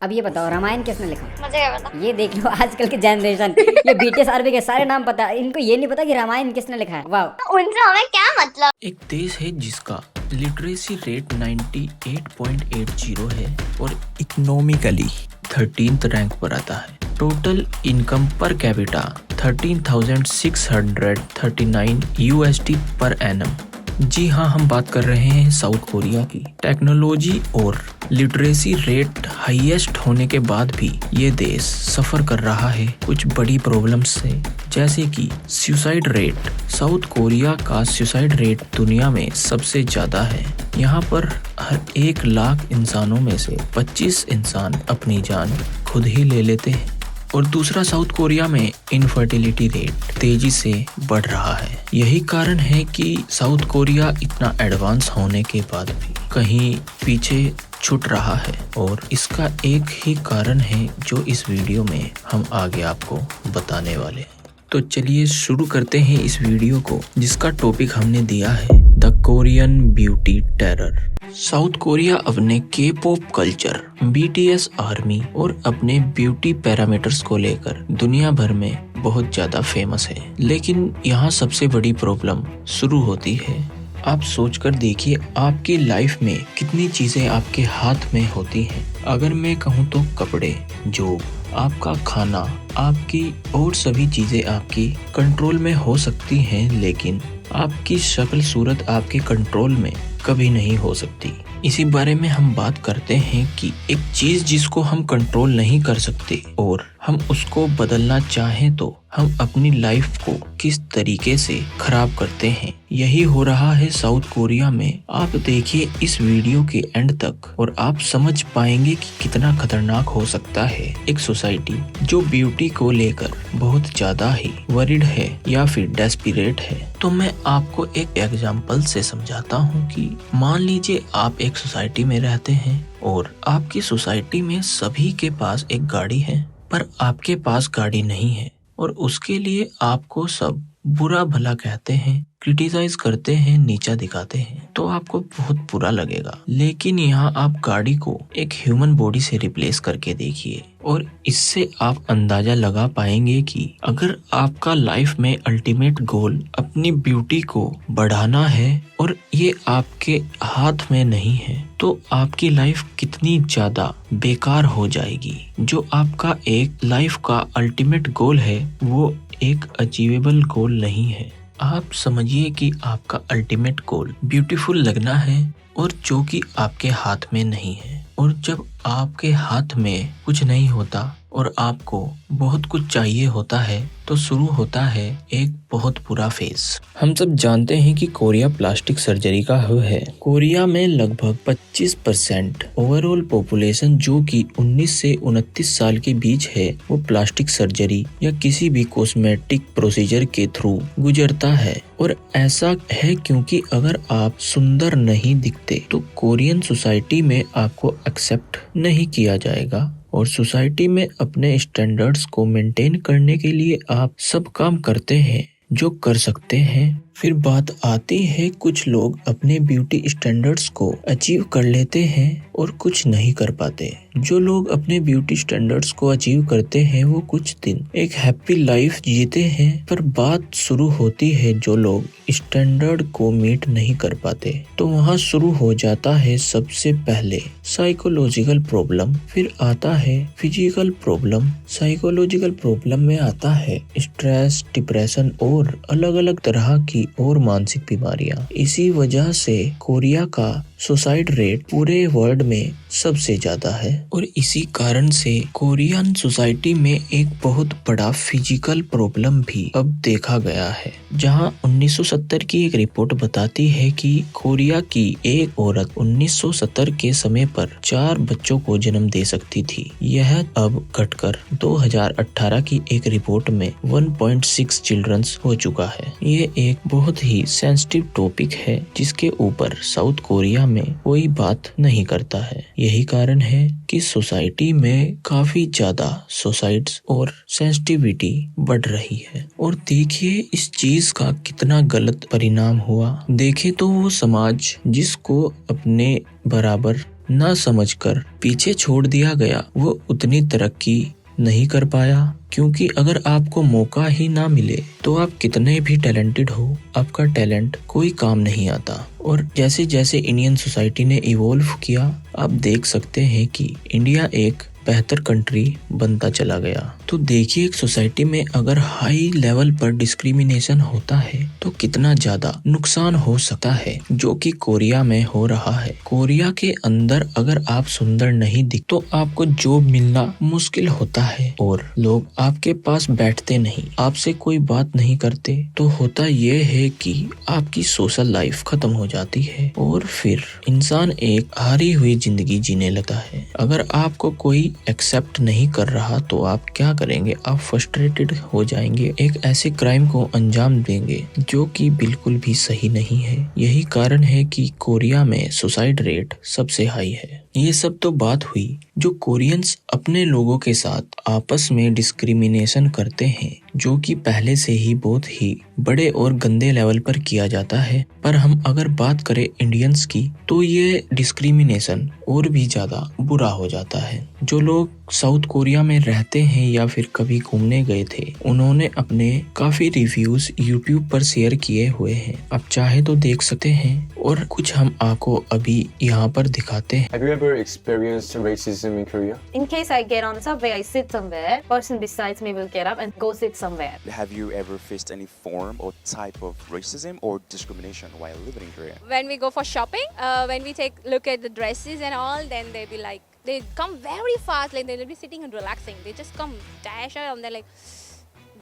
अब ये बताओ रामायण किसने लिखा? मुझे क्या पता। ये देख लो आजकल की जनरेशन, ये बीटीएस आरबी के सारे नाम पता है, इनको ये नहीं पता कि रामायण किसने लिखा है। वाह, उनसे हमें क्या मतलब। एक देश है जिसका लिटरेसी रेट 98.80 है और इकोनॉमिकली 13th रैंक पर आता है। Total income per capita 13,639 USD per annum. जी हाँ, हम बात कर रहे हैं साउथ कोरिया की। टेक्नोलॉजी और लिटरेसी रेट हाईएस्ट होने के बाद भी ये देश सफर कर रहा है कुछ बड़ी प्रॉब्लम्स से, जैसे कि सुसाइड रेट। साउथ कोरिया का सुसाइड रेट दुनिया में सबसे ज्यादा है। यहाँ पर हर 1 लाख इंसानों में से 25 इंसान अपनी जान खुद ही ले लेते हैं। और दूसरा, साउथ कोरिया में इनफर्टिलिटी रेट तेजी से बढ़ रहा है। यही कारण है कि साउथ कोरिया इतना एडवांस होने के बाद भी कहीं पीछे छूट रहा है, और इसका एक ही कारण है जो इस वीडियो में हम आगे आपको बताने वाले हैं। तो चलिए शुरू करते हैं इस वीडियो को, जिसका टॉपिक हमने दिया है the Korean beauty terror. South Korea अपने के पॉप कल्चर, बीटीएस आर्मी और अपने ब्यूटी पैरामीटर्स को लेकर दुनिया भर में बहुत ज्यादा फेमस है। लेकिन यहाँ सबसे बड़ी प्रॉब्लम शुरू होती है। आप सोचकर देखिए, आपकी लाइफ में कितनी चीजें आपके हाथ में होती हैं। अगर मैं कहूँ तो कपड़े, जॉब, आपका खाना, आपकी और सभी चीजें आपकी कंट्रोल में हो सकती हैं, लेकिन आपकी शक्ल सूरत आपके कंट्रोल में कभी नहीं हो सकती। इसी बारे में हम बात करते हैं कि एक चीज जिसको हम कंट्रोल नहीं कर सकते और हम उसको बदलना चाहें तो हम अपनी लाइफ को किस तरीके से खराब करते हैं। यही हो रहा है साउथ कोरिया में। आप देखिए इस वीडियो के एंड तक और आप समझ पाएंगे कि कितना खतरनाक हो सकता है एक सोसाइटी जो ब्यूटी को लेकर बहुत ज्यादा ही वरीड है या फिर डेस्परेट है। तो मैं आपको एक एग्जांपल से समझाता हूँ कि मान लीजिए आप एक सोसाइटी में रहते हैं और आपकी सोसाइटी में सभी के पास एक गाड़ी है, पर आपके पास गाड़ी नहीं है, और उसके लिए आपको सब बुरा भला कहते हैं, क्रिटिसाइज करते हैं, नीचा दिखाते हैं, तो आपको बहुत बुरा लगेगा। लेकिन यहाँ आप गाड़ी को एक ह्यूमन बॉडी से रिप्लेस करके देखिए, और इससे आप अंदाजा लगा पाएंगे कि अगर आपका लाइफ में अल्टीमेट गोल अपनी ब्यूटी को बढ़ाना है और ये आपके हाथ में नहीं है, तो आपकी लाइफ कितनी ज्यादा बेकार हो जाएगी। जो आपका एक लाइफ का अल्टीमेट गोल है वो एक अचीवेबल गोल नहीं है। आप समझिए कि आपका अल्टीमेट गोल ब्यूटीफुल लगना है, और जो कि आपके हाथ में नहीं है। और जब आपके हाथ में कुछ नहीं होता और आपको बहुत कुछ चाहिए होता है, तो शुरू होता है एक बहुत बुरा फेज। हम सब जानते हैं कि कोरिया प्लास्टिक सर्जरी का हब है। कोरिया में लगभग 25% ओवरऑल पॉपुलेशन जो कि 19 से 29 साल के बीच है, वो प्लास्टिक सर्जरी या किसी भी कॉस्मेटिक प्रोसीजर के थ्रू गुजरता है। और ऐसा है क्योंकि अगर आप सुंदर नहीं दिखते तो कोरियन सोसाइटी में आपको एक्सेप्ट नहीं किया जाएगा, और सोसाइटी में अपने स्टैंडर्ड्स को मेंटेन करने के लिए आप सब काम करते हैं जो कर सकते हैं। फिर बात आती है, कुछ लोग अपने ब्यूटी स्टैंडर्ड्स को अचीव कर लेते हैं और कुछ नहीं कर पाते। जो लोग अपने ब्यूटी स्टैंडर्ड्स को अचीव करते हैं वो कुछ दिन एक हैप्पी लाइफ जीते हैं, पर बात शुरू होती है जो लोग स्टैंडर्ड को मीट नहीं कर पाते, तो वहाँ शुरू हो जाता है सबसे पहले साइकोलॉजिकल प्रॉब्लम, फिर आता है फिजिकल प्रॉब्लम। साइकोलॉजिकल प्रॉब्लम में आता है स्ट्रेस, डिप्रेशन और अलग अलग तरह की और मानसिक बीमारियां। इसी वजह से कोरिया का सुसाइड रेट पूरे वर्ल्ड में सबसे ज्यादा है, और इसी कारण से कोरियन सोसाइटी में एक बहुत बड़ा फिजिकल प्रॉब्लम भी अब देखा गया है। जहां 1970 की एक रिपोर्ट बताती है कि कोरिया की एक औरत 1970 के समय पर 4 बच्चों को जन्म दे सकती थी। यह अब घटकर 2018 की एक रिपोर्ट में 1.6 चिल्ड्रंस हो चुका है। ये एक बहुत ही सेंसिटिव टॉपिक है जिसके ऊपर साउथ कोरिया में कोई बात नहीं करता है। यही कारण है कि सोसाइटी में काफी ज्यादा सुसाइड्स और सेंसिटिविटी बढ़ रही है। और देखिए इस चीज का कितना गलत परिणाम हुआ। देखे तो वो समाज जिसको अपने बराबर ना समझकर पीछे छोड़ दिया गया, वो उतनी तरक्की नहीं कर पाया। क्योंकि अगर आपको मौका ही ना मिले तो आप कितने भी टैलेंटेड हो, आपका टैलेंट कोई काम नहीं आता। और जैसे जैसे इंडियन सोसाइटी ने इवॉल्व किया, आप देख सकते हैं कि इंडिया एक बेहतर कंट्री बनता चला गया। तो देखिए, एक सोसाइटी में अगर हाई लेवल पर डिस्क्रिमिनेशन होता है तो कितना ज्यादा नुकसान हो सकता है, जो कि कोरिया में हो रहा है। कोरिया के अंदर अगर आप सुंदर नहीं दिख तो आपको जॉब मिलना मुश्किल होता है और लोग आपके पास बैठते नहीं, आपसे कोई बात नहीं करते। तो होता ये है कि आपकी सोशल लाइफ खत्म हो जाती है और फिर इंसान एक हारी हुई जिंदगी जीने लगता है। अगर आपको कोई एक्सेप्ट नहीं कर रहा तो आप क्या करेंगे? आप फ्रस्ट्रेटेड हो जाएंगे, एक ऐसे क्राइम को अंजाम देंगे जो कि बिल्कुल भी सही नहीं है। यही कारण है कि कोरिया में सुसाइड रेट सबसे हाई है। ये सब तो बात हुई जो कोरियंस अपने लोगों के साथ आपस में डिस्क्रिमिनेशन करते हैं, जो कि पहले से ही बहुत ही बड़े और गंदे लेवल पर किया जाता है। पर हम अगर बात करें इंडियंस की तो ये डिस्क्रिमिनेशन और भी ज्यादा बुरा हो जाता है। जो लोग साउथ कोरिया में रहते हैं या फिर कभी घूमने गए थे, उन्होंने अपने काफी रिव्यूज यूट्यूब पर शेयर किए हुए हैं, आप चाहे तो देख सकते हैं और कुछ हम आपको अभी यहाँ पर दिखाते हैं। Have you ever experienced racism in Korea? In case I get on subway, I sit somewhere, person besides me will get up and go sit somewhere. Have you ever faced any form or type of racism or discrimination while living in Korea? When we go for shopping, when we take look at the dresses and all, then they be like, they come very fast, like they'll be sitting and relaxing. They just come dash out and they're like,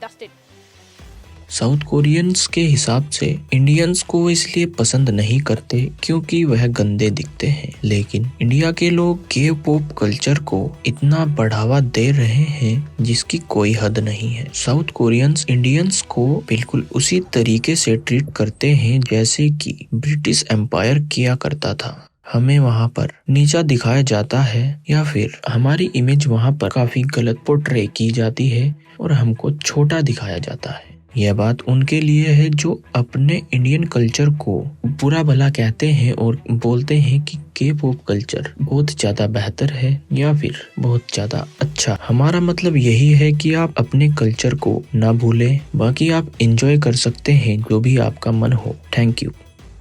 dust it. South Koreans के हिसाब से Indians को इसलिए पसंद नहीं करते क्योंकि वह गंदे दिखते हैं, लेकिन इंडिया के लोग के पॉप कल्चर को इतना बढ़ावा दे रहे हैं जिसकी कोई हद नहीं है। साउथ कोरियंस इंडियंस को बिल्कुल उसी तरीके से ट्रीट करते हैं जैसे कि ब्रिटिश एम्पायर किया करता था। हमें वहाँ पर नीचा दिखाया जाता है या फिर हमारी इमेज वहाँ पर काफी गलत पोर्ट्रे की जाती है और हमको छोटा दिखाया जाता है। यह बात उनके लिए है जो अपने इंडियन कल्चर को बुरा भला कहते हैं और बोलते हैं कि के पॉप कल्चर बहुत ज्यादा बेहतर है या फिर बहुत ज्यादा अच्छा। हमारा मतलब यही है कि आप अपने कल्चर को ना भूलें, बाकी आप एंजॉय कर सकते हैं जो भी आपका मन हो। Thank you.